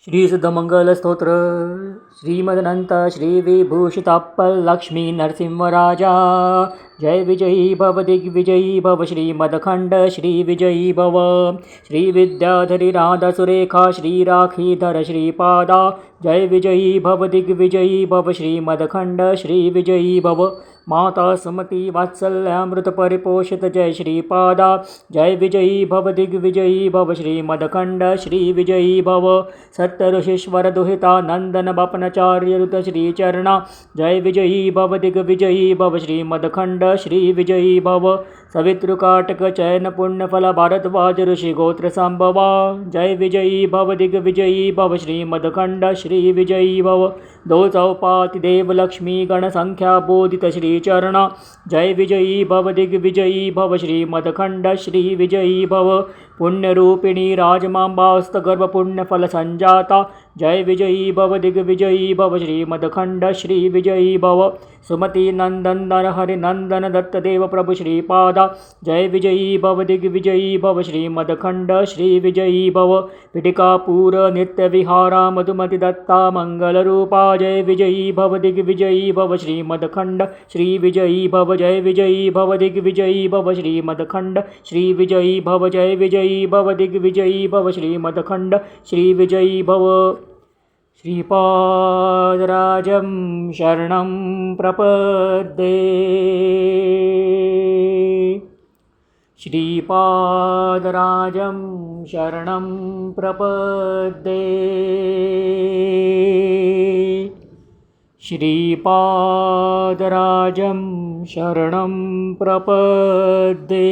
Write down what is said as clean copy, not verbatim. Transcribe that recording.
श्री सिद्धमंगल स्तोत्र श्रीमदनंत श्री विभूषिताप्पल लक्ष्मी नरसिंहराजा जय विजयी भव दिग्विजयी भव श्रीमदखंड श्री विजयी भव श्री विद्याधरी राधा सुरेखा श्री राखीधर श्रीपादा जय विजयी भव दिग्विजयी भव श्रीमदखंड श्री विजयी भव माता सुमति वात्सल्यामृत परिपोषित जय श्रीपादा जय विजयी भव दिग्विजयी भव श्रीमदखंड श्री विजयी भव सत्य ऋषीश्वर दुहिता नंदन बपनचार्य ऋत श्रीचरणा जय विजयी भव दिग्विजयी भव श्रीमदखंड श्री विजयी भव सवितृकाटक चयन पुण्यफल भारद्वाज ऋषि गोत्र संभवा जय विजयी भव दिग्विजयी भव श्रीमदखंड श्री विजयी भव दो चौपाति देव लक्ष्मी गण संख्या बोधित श्री चरणा जय विजयी भव दिग्विजयी भव श्रीमदखंड श्री विजयी भव पुण्यरूपिणी राजमांबास्त गर्भ पुण्यफल संजाता जय विजयी भव दिग्विजयी भव श्रीमदखंड श्री विजयी भव सुमति नंदन नर हरि नंदन दत्तदेव प्रभु श्रीपादा जय विजयी भव दिग्विजयी भव श्रीमदखंड श्री विजयी भव पिटिकापूर नित्य विहारा मधुमति दत्ता मंगल रूपा जय विजयी भव दिग्विजयी भव श्रीमदखंड श्री विजयी भव जय विजयी भव दिग्विजयी भव श्रीमदखंड श्री विजयी भव जय विजयी भव दिग्विजयी भव श्रीमदखंड श्री विजयी भव श्रीपादराजं शरणं प्रपद्ये श्रीपादराजं शरणं प्रपद्ये श्रीपादराजं शरणं प्रपद्ये।